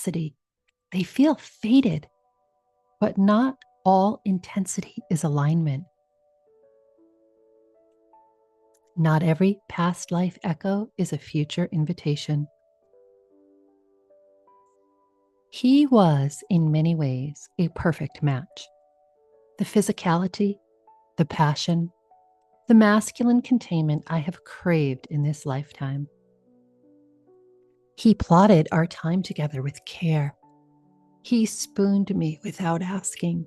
intensity. They feel faded, but not all intensity is alignment. Not every past life echo is a future invitation. He was, in many ways, a perfect match. The physicality, the passion, the masculine containment I have craved in this lifetime. He plotted our time together with care. He spooned me without asking,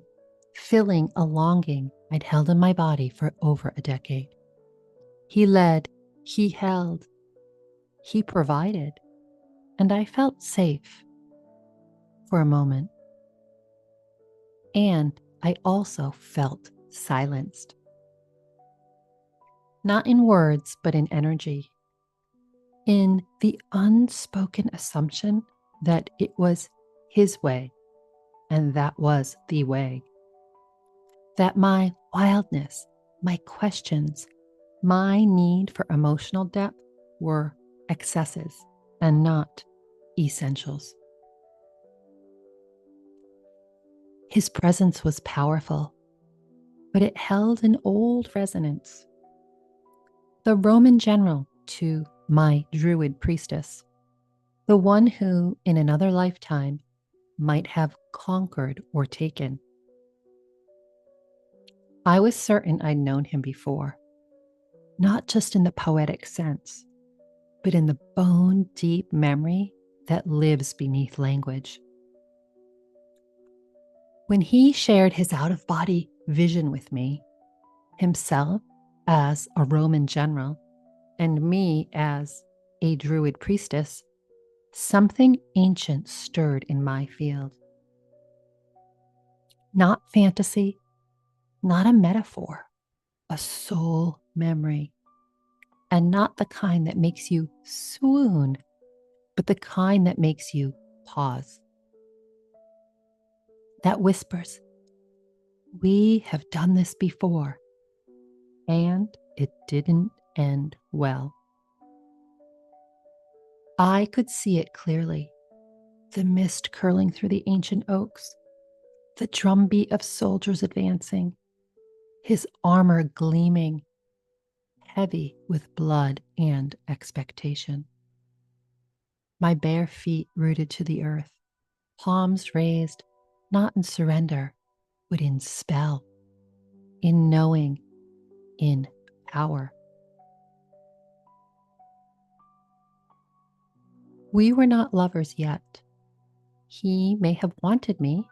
filling a longing I'd held in my body for over a decade. He led, he held, he provided, and I felt safe for a moment. And I also felt silenced. Not in words, but in energy. In the unspoken assumption that it was his way, and that was the way. That my wildness, my questions, my need for emotional depth were excesses and not essentials. His presence was powerful, but it held an old resonance. The Roman general to my druid priestess, the one who, in another lifetime, might have conquered or taken. I was certain I'd known him before, not just in the poetic sense, but in the bone-deep memory that lives beneath language. When he shared his out-of-body vision with me, himself as a Roman general and me as a druid priestess, something ancient stirred in my field. Not fantasy, not a metaphor, a soul memory, and not the kind that makes you swoon, but the kind that makes you pause. That whispers, we have done this before, and it didn't end well. I could see it clearly, the mist curling through the ancient oaks, the drumbeat of soldiers advancing, his armor gleaming, heavy with blood and expectation. My bare feet rooted to the earth, palms raised, not in surrender, but in spell, in knowing, in power. We were not lovers yet. He may have wanted me,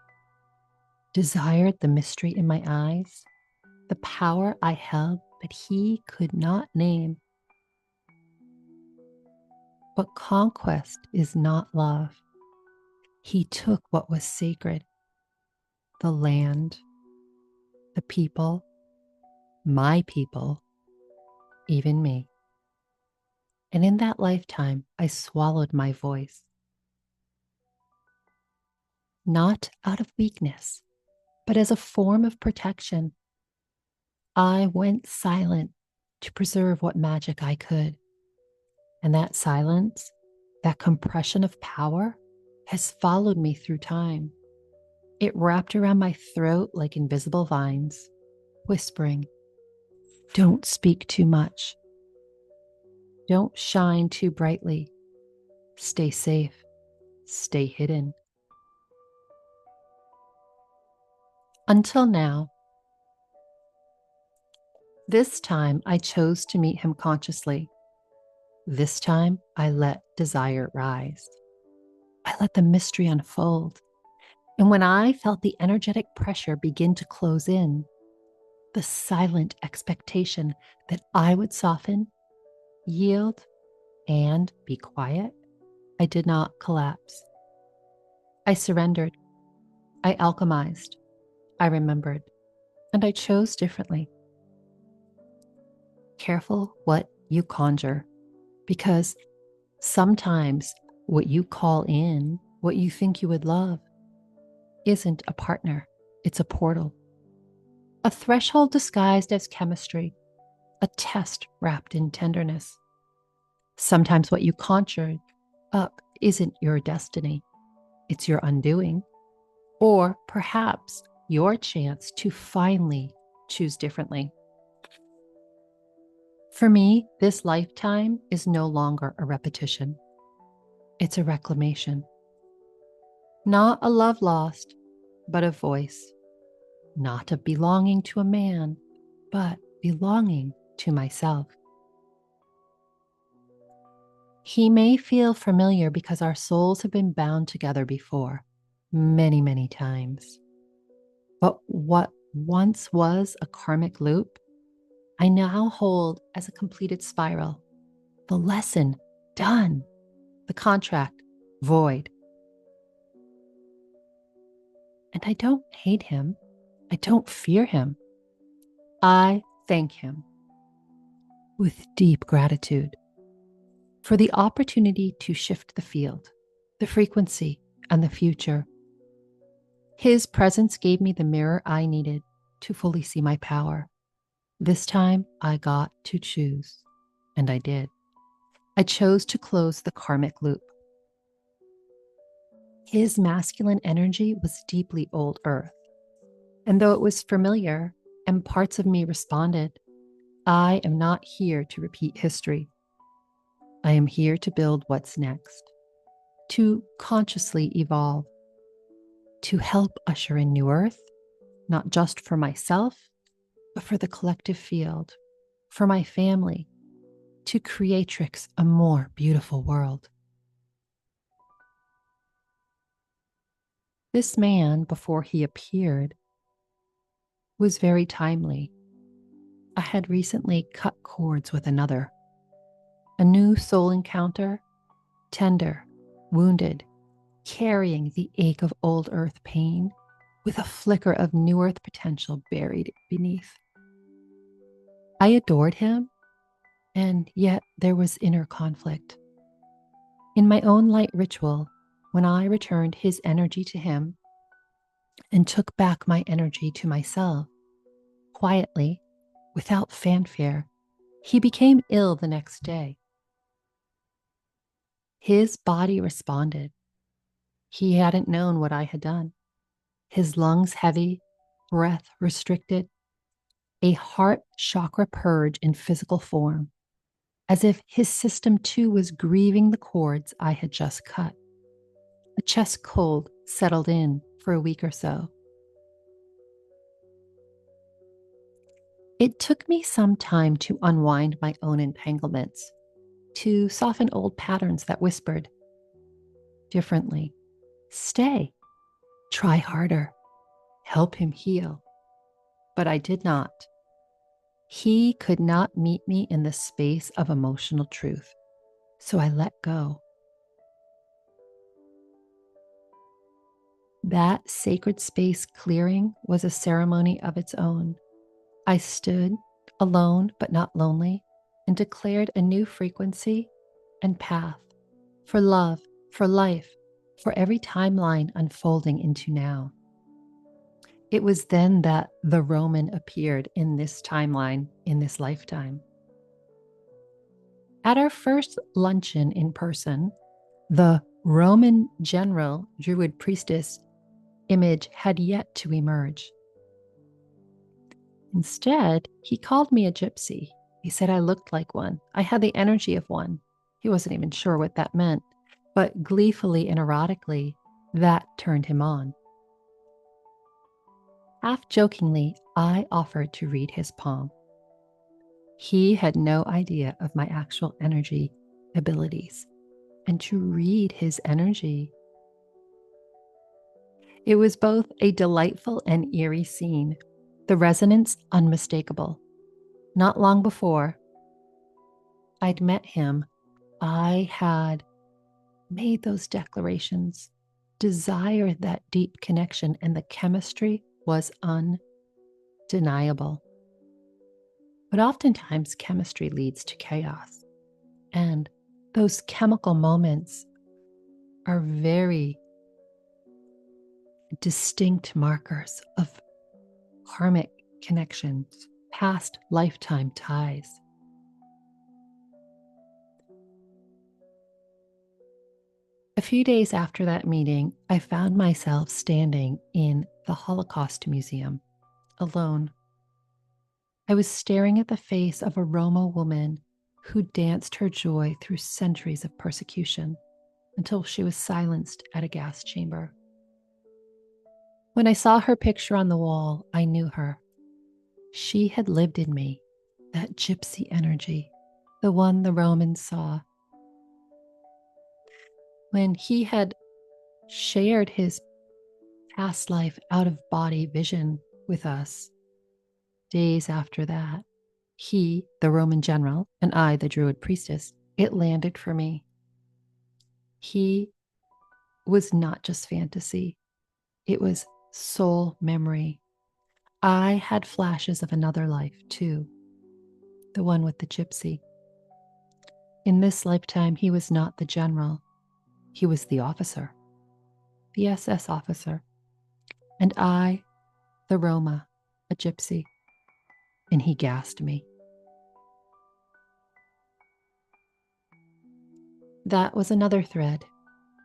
desired the mystery in my eyes, the power I held, but he could not name. But conquest is not love. He took what was sacred, the land, the people, my people, even me. And in that lifetime, I swallowed my voice. Not out of weakness, but as a form of protection. I went silent to preserve what magic I could. And that silence, that compression of power, has followed me through time. It wrapped around my throat like invisible vines, whispering, don't speak too much. Don't shine too brightly. Stay safe. Stay hidden. Until now. This time I chose to meet him consciously. This time I let desire rise. I let the mystery unfold. And when I felt the energetic pressure begin to close in, the silent expectation that I would soften, yield, and be quiet, I did not collapse. I surrendered. I alchemized. I remembered. And I chose differently. Careful what you conjure, because sometimes what you call in, what you think you would love, isn't a partner. It's a portal. A threshold disguised as chemistry. A test wrapped in tenderness. Sometimes what you conjured up isn't your destiny. it's your undoing, or perhaps your chance to finally choose differently. For me, this lifetime is no longer a repetition. It's a reclamation. Not a love lost, but a voice. Not of belonging to a man, but belonging to myself. He may feel familiar because our souls have been bound together before, many, many times. But what once was a karmic loop, I now hold as a completed spiral. The lesson done, the contract void. And I don't hate him. I don't fear him. I thank him with deep gratitude for the opportunity to shift the field, the frequency, and the future. His presence gave me the mirror I needed to fully see my power. This time I got to choose, and I did. I chose to close the karmic loop. His masculine energy was deeply old earth. And though it was familiar and parts of me responded, I am not here to repeat history. I am here to build what's next, to consciously evolve, to help usher in new earth, not just for myself, but for the collective field, for my family, to Kreatrix a more beautiful world. This man, before he appeared, was very timely. I had recently cut cords with another. A new soul encounter, tender, wounded, carrying the ache of old earth pain with a flicker of new earth potential buried beneath. I adored him, and yet there was inner conflict. In my own light ritual, when I returned his energy to him and took back my energy to myself, quietly, without fanfare, he became ill the next day. His body responded. He hadn't known what I had done. His lungs heavy, breath restricted, a heart chakra purge in physical form, as if his system too was grieving the cords I had just cut. A chest cold settled in for a week or so. It took me some time to unwind my own entanglements, to soften old patterns that whispered differently. Stay, try harder, help him heal. But I did not. He could not meet me in the space of emotional truth, so I let go. That sacred space clearing was a ceremony of its own. I stood, alone but not lonely, and declared a new frequency and path for love, for life, for every timeline unfolding into now. It was then that the Roman appeared in this timeline, in this lifetime. At our first luncheon in person, the Roman general Druid priestess image had yet to emerge. Instead, he called me a gypsy. He said I looked like one. I had the energy of one. He wasn't even sure what that meant, but gleefully and erotically, that turned him on. Half jokingly, I offered to read his palm. He had no idea of my actual energy abilities, and to read his energy. It was both a delightful and eerie scene, the resonance unmistakable. Not long before I'd met him, I had made those declarations, desired that deep connection, and the chemistry was undeniable. But oftentimes, chemistry leads to chaos. And those chemical moments are very distinct markers of karmic connections, past lifetime ties. A few days after that meeting, I found myself standing in the Holocaust Museum, alone. I was staring at the face of a Roma woman who danced her joy through centuries of persecution until she was silenced at a gas chamber. When I saw her picture on the wall, I knew her. She had lived in me, that gypsy energy, the one the Romans saw. When he had shared his past life out of body vision with us, days after that, he, the Roman general, and I, the Druid priestess, it landed for me. He was not just fantasy, it was soul memory. I had flashes of another life too, the one with the gypsy. In this lifetime, he was not the general, he was the officer, the SS officer, and I, the Roma, a gypsy, and he gassed me. That was another thread.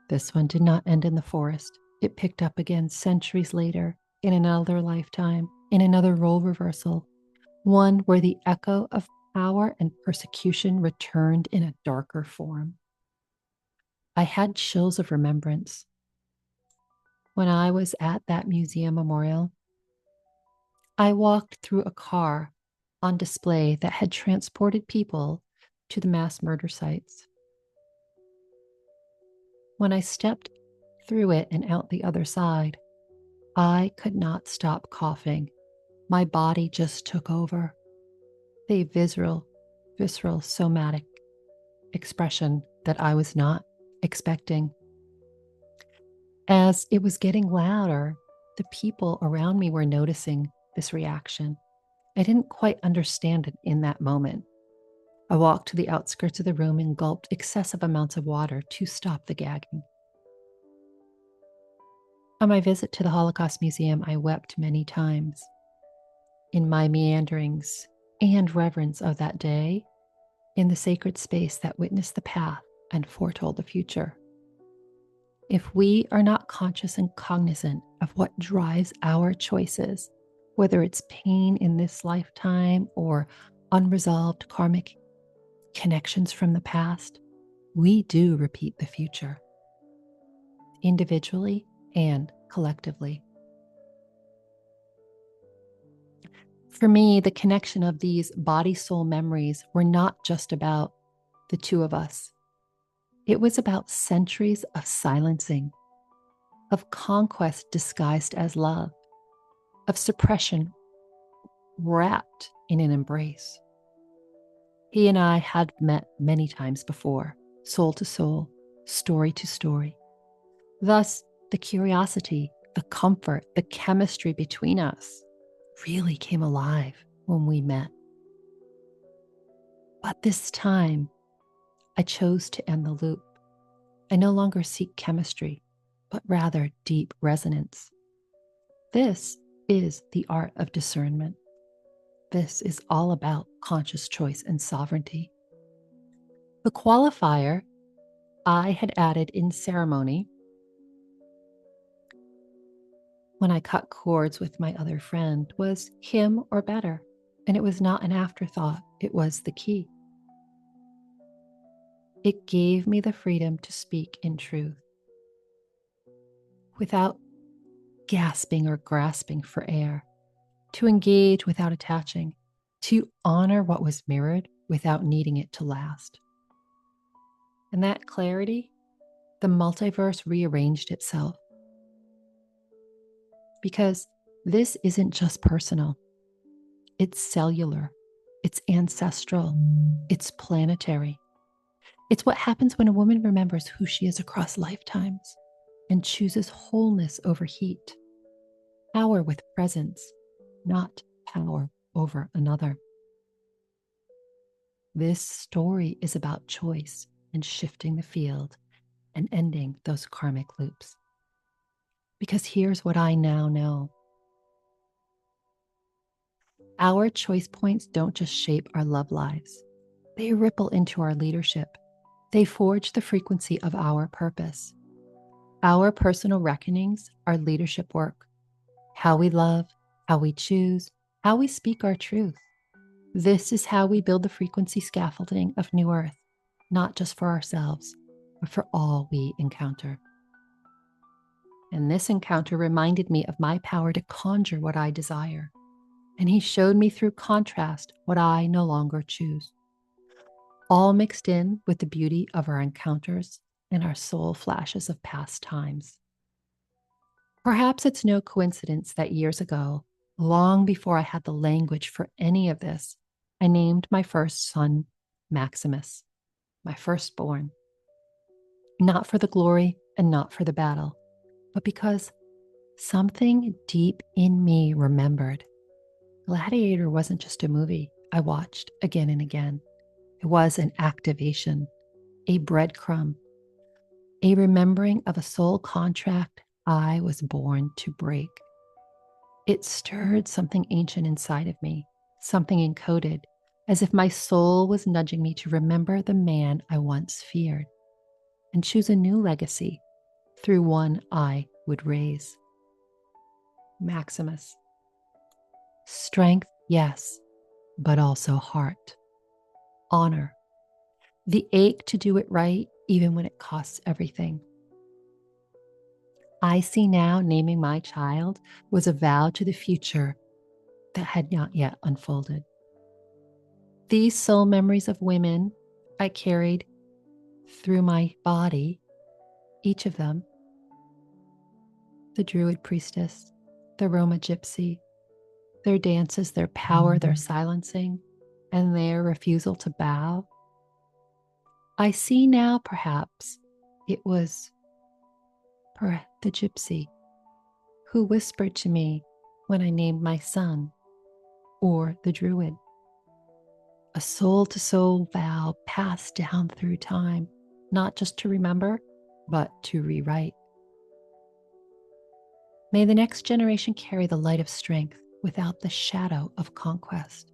This one did not end in the forest. It picked up again centuries later, in another lifetime, in another role reversal, one where the echo of power and persecution returned in a darker form. I had chills of remembrance. When I was at that museum memorial, I walked through a car on display that had transported people to the mass murder sites. When I stepped through it and out the other side, I could not stop coughing. My body just took over. A visceral, somatic expression that I was not expecting. As it was getting louder, the people around me were noticing this reaction. I didn't quite understand it in that moment. I walked to the outskirts of the room and gulped excessive amounts of water to stop the gagging. On my visit to the Holocaust Museum, I wept many times. In my meanderings and reverence of that day, in the sacred space that witnessed the path and foretold the future. If we are not conscious and cognizant of what drives our choices, whether it's pain in this lifetime or unresolved karmic connections from the past, we do repeat the future, individually and collectively. For me, the connection of these body-soul memories were not just about the two of us. It was about centuries of silencing, of conquest disguised as love, of suppression wrapped in an embrace. He and I had met many times before, soul to soul, story to story. Thus, the curiosity, the comfort, the chemistry between us really came alive when we met. But this time, I chose to end the loop. I no longer seek chemistry, but rather deep resonance. This is the art of discernment. This is all about conscious choice and sovereignty. The qualifier I had added in ceremony when I cut cords with my other friend was him or better. And it was not an afterthought, it was the key. It gave me the freedom to speak in truth without gasping or grasping for air, to engage without attaching, to honor what was mirrored without needing it to last. And that clarity, the multiverse rearranged itself. Because this isn't just personal, it's cellular, it's ancestral, it's planetary. It's what happens when a woman remembers who she is across lifetimes and chooses wholeness over heat, power with presence, not power over another. This story is about choice and shifting the field and ending those karmic loops. Because here's what I now know. Our choice points don't just shape our love lives. They ripple into our leadership. They forge the frequency of our purpose. Our personal reckonings are leadership work. How we love, how we choose, how we speak our truth. This is how we build the frequency scaffolding of New Earth, not just for ourselves, but for all we encounter. And this encounter reminded me of my power to conjure what I desire. And he showed me through contrast what I no longer choose. All mixed in with the beauty of our encounters and our soul flashes of past times. Perhaps it's no coincidence that years ago, long before I had the language for any of this, I named my first son Maximus, my firstborn. Not for the glory and not for the battle, but because something deep in me remembered. Gladiator wasn't just a movie I watched again and again. It was an activation, a breadcrumb, a remembering of a soul contract I was born to break. It stirred something ancient inside of me, something encoded, as if my soul was nudging me to remember the man I once feared and choose a new legacy through one I would raise. Maximus. Strength, yes, but also heart. Honor. The ache to do it right, even when it costs everything. I see now naming my child was a vow to the future that had not yet unfolded. These soul memories of women I carried through my body, each of them, the Druid priestess, the Roma gypsy, their dances, their power, their silencing, and their refusal to bow. I see now perhaps it was the gypsy who whispered to me when I named my son, or the Druid. A soul-to-soul vow passed down through time, not just to remember, but to rewrite. May the next generation carry the light of strength without the shadow of conquest.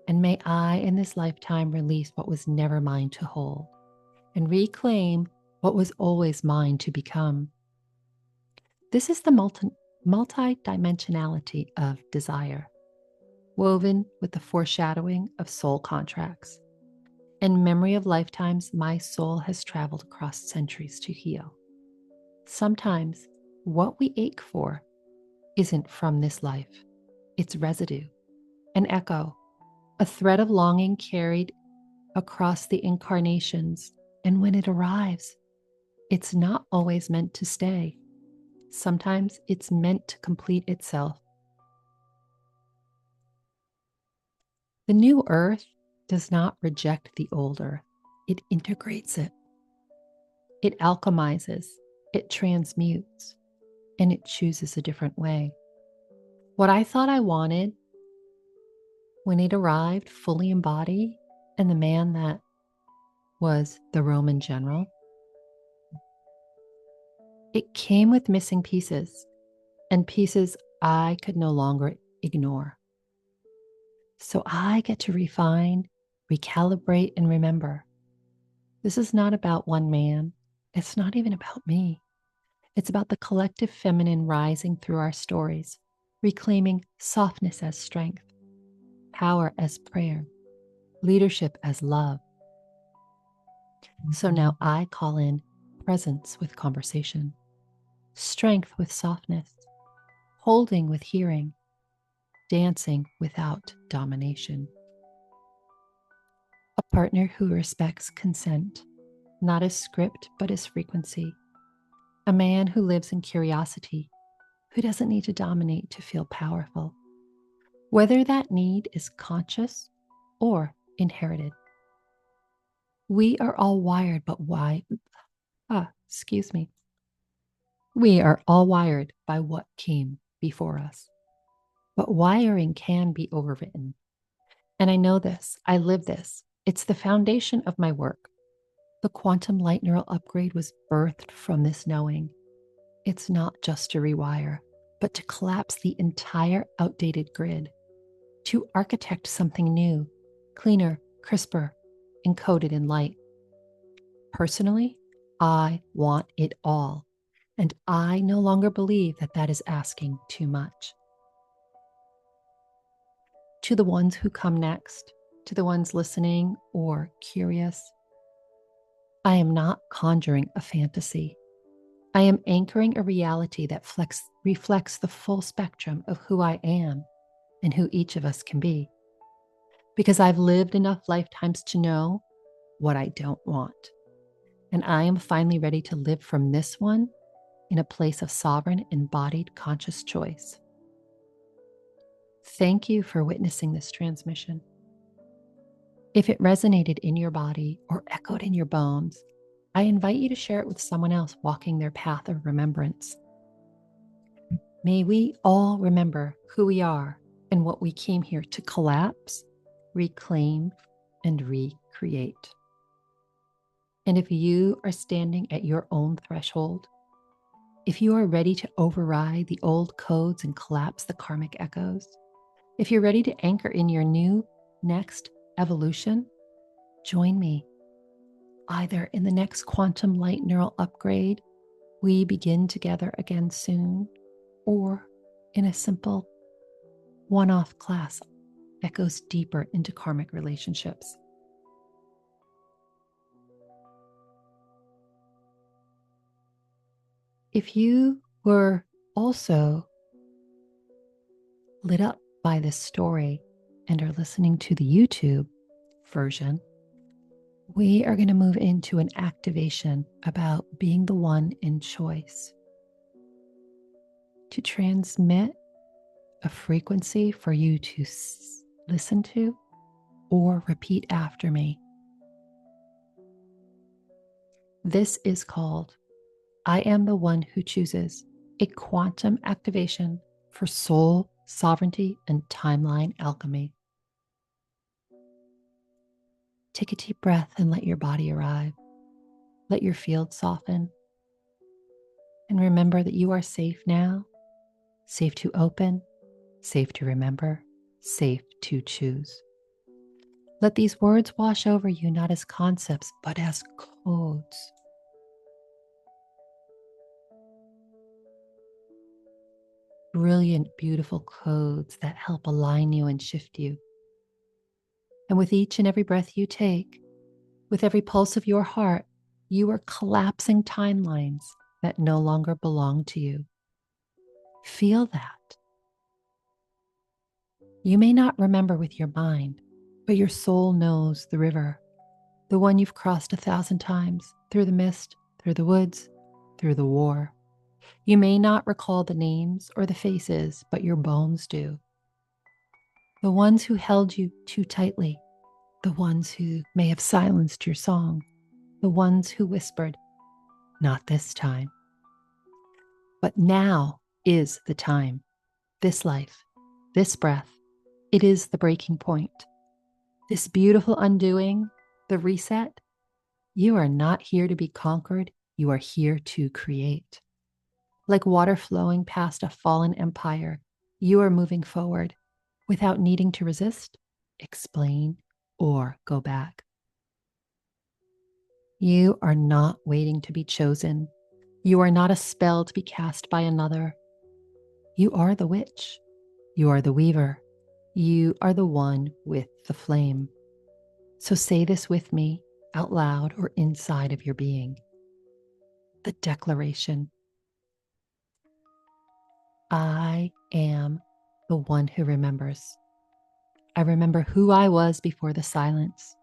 And may I, in this lifetime, release what was never mine to hold and reclaim what was always mine to become. This is the multi-dimensionality of desire, woven with the foreshadowing of soul contracts and memory of lifetimes my soul has traveled across centuries to heal. Sometimes what we ache for isn't from this life. It's residue, an echo, a thread of longing carried across the incarnations. And when it arrives, it's not always meant to stay. Sometimes it's meant to complete itself. The new earth does not reject the old earth. It integrates it. It alchemizes, it transmutes, and it chooses a different way. What I thought I wanted when it arrived fully embodied and the man that was the Roman general, it came with missing pieces and pieces I could no longer ignore. So I get to refine, recalibrate, and remember. This is not about one man. It's not even about me. It's about the collective feminine rising through our stories, reclaiming softness as strength, power as prayer, leadership as love. So now I call in presence with conversation, strength with softness, holding with hearing, dancing without domination. A partner who respects consent, not as script, but as frequency. A man who lives in curiosity, who doesn't need to dominate to feel powerful, whether that need is conscious or inherited. We are all wired, but why? We are all wired by what came before us. But wiring can be overwritten. And I know this, I live this. It's the foundation of my work. The quantum light neural upgrade was birthed from this knowing. It's not just to rewire, but to collapse the entire outdated grid, to architect something new, cleaner, crisper, encoded in light. Personally, I want it all. And I no longer believe that that is asking too much. To the ones who come next, to the ones listening or curious, I am not conjuring a fantasy. I am anchoring a reality that reflects the full spectrum of who I am and who each of us can be. Because I've lived enough lifetimes to know what I don't want. And I am finally ready to live from this one in a place of sovereign, embodied, conscious choice. Thank you for witnessing this transmission. If it resonated in your body or echoed in your bones, I invite you to share it with someone else walking their path of remembrance. May we all remember who we are and what we came here to collapse, reclaim, and recreate. And if you are standing at your own threshold, if you are ready to override the old codes and collapse the karmic echoes, if you're ready to anchor in your new next evolution, join me. Either in the next quantum light neural upgrade, we begin together again soon, or in a simple one-off class that goes deeper into karmic relationships. If you were also lit up by this story and are listening to the YouTube version, we are going to move into an activation about being the one in choice to transmit a frequency for you to listen to or repeat after me. This is called I Am the One Who Chooses, a quantum activation for soul sovereignty and timeline alchemy. Take a deep breath and let your body arrive. Let your field soften. And remember that you are safe now, safe to open, safe to remember, safe to choose. Let these words wash over you not as concepts, but as codes. Brilliant, beautiful codes that help align you and shift you. And with each and every breath you take, with every pulse of your heart, you are collapsing timelines that no longer belong to you. Feel that. You may not remember with your mind, but your soul knows the river, the one you've crossed 1,000 times, through the mist, through the woods, through the war. You may not recall the names or the faces, but your bones do. The ones who held you too tightly, the ones who may have silenced your song, the ones who whispered, "Not this time." But now is the time. This life, this breath, it is the breaking point. This beautiful undoing, the reset. You are not here to be conquered. You are here to create. Like water flowing past a fallen empire, you are moving forward without needing to resist, explain, or go back. You are not waiting to be chosen. You are not a spell to be cast by another. You are the witch. You are the weaver. You are the one with the flame. So say this with me out loud or inside of your being. The declaration. I am the one who remembers. I remember who I was before the silence,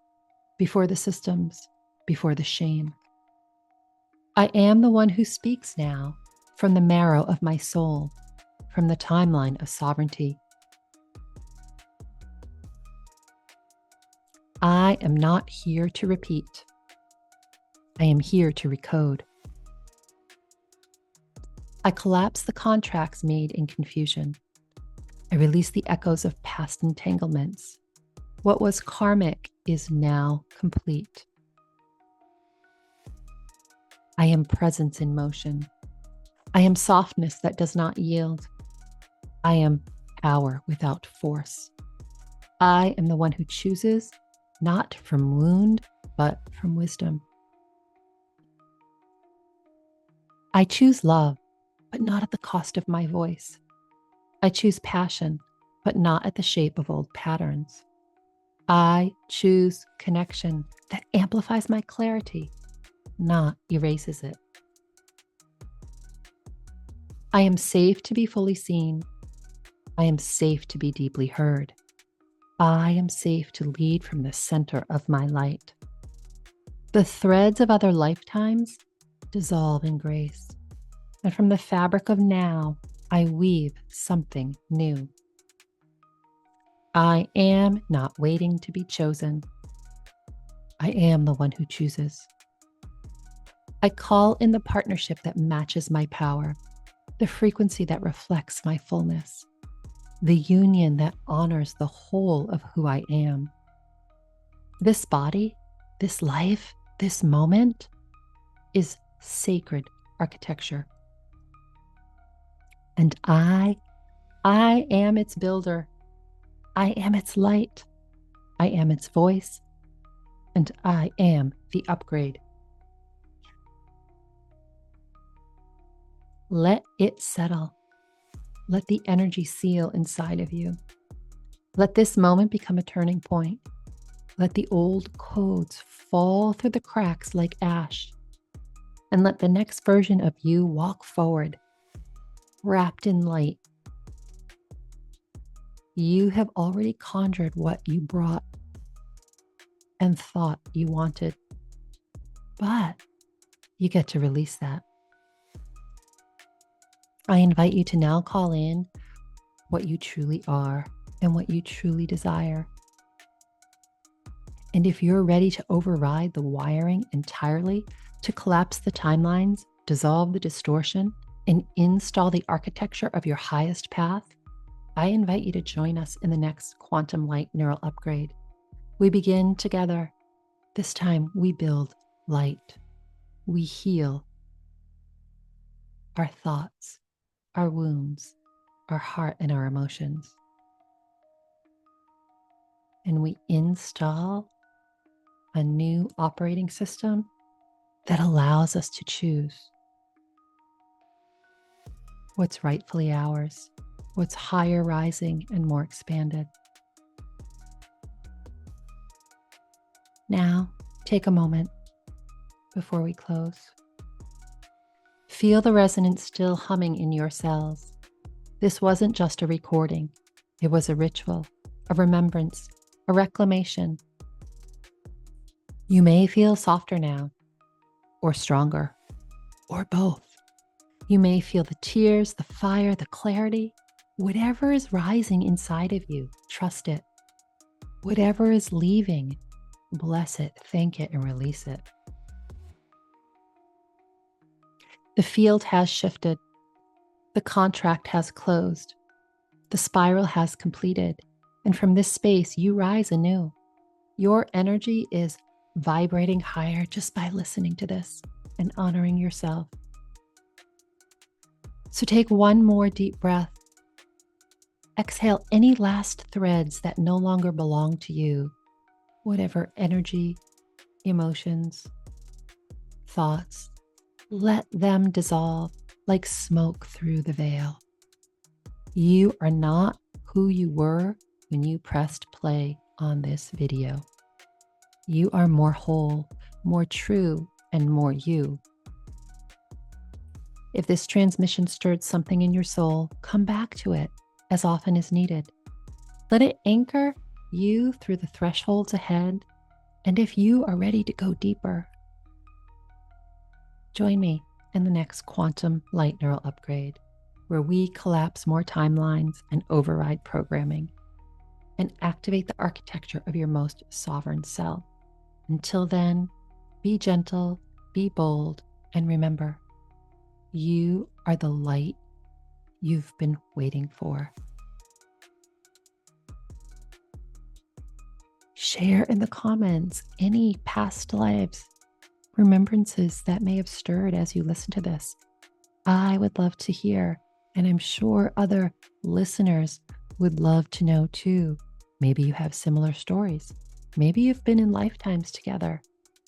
before the systems, before the shame. I am the one who speaks now from the marrow of my soul, from the timeline of sovereignty. I am not here to repeat. I am here to recode. I collapse the contracts made in confusion. I release the echoes of past entanglements. What was karmic is now complete. I am presence in motion. I am softness that does not yield. I am power without force. I am the one who chooses, not from wound, but from wisdom. I choose love, but not at the cost of my voice. I choose passion, but not at the shape of old patterns. I choose connection that amplifies my clarity, not erases it. I am safe to be fully seen. I am safe to be deeply heard. I am safe to lead from the center of my light. The threads of other lifetimes dissolve in grace, and from the fabric of now, I weave something new. I am not waiting to be chosen. I am the one who chooses. I call in the partnership that matches my power, the frequency that reflects my fullness, the union that honors the whole of who I am. This body, this life, this moment is sacred architecture. And I am its builder. I am its light. I am its voice. And I am the upgrade. Let it settle. Let the energy seal inside of you. Let this moment become a turning point. Let the old codes fall through the cracks like ash. And let the next version of you walk forward, wrapped in light. You have already conjured what you brought and thought you wanted. But you get to release that. I invite you to now call in what you truly are and what you truly desire. And if you're ready to override the wiring entirely, to collapse the timelines, dissolve the distortion, and install the architecture of your highest path, I invite you to join us in the next Quantum Light Neural Upgrade. We begin together. This time we build light. We heal our thoughts, our wounds, our heart, and our emotions. And we install a new operating system that allows us to choose what's rightfully ours, what's higher rising and more expanded. Now, take a moment before we close. Feel the resonance still humming in your cells. This wasn't just a recording. It was a ritual, a remembrance, a reclamation. You may feel softer now, or stronger, or both. You may feel the tears, the fire, the clarity. Whatever is rising inside of you, trust it. Whatever is leaving, bless it, thank it, and release it. The field has shifted. The contract has closed. The spiral has completed. And from this space, you rise anew. Your energy is vibrating higher just by listening to this and honoring yourself. So take one more deep breath. Exhale any last threads that no longer belong to you, whatever energy, emotions, thoughts. Let them dissolve like smoke through the veil. You are not who you were when you pressed play on this video. You are more whole, more true, and more you. If this transmission stirred something in your soul, come back to it as often as needed. Let it anchor you through the thresholds ahead. And if you are ready to go deeper, join me in the next Quantum Light Neural Upgrade, where we collapse more timelines and override programming and activate the architecture of your most sovereign self. Until then, be gentle, be bold, and remember, you are the light you've been waiting for. Share in the comments any past lives, remembrances that may have stirred as you listen to this. I would love to hear, and I'm sure other listeners would love to know too. Maybe you have similar stories. Maybe you've been in lifetimes together.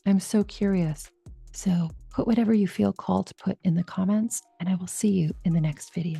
I'm so curious. So Put whatever you feel called to put in the comments, and I will see you in the next video.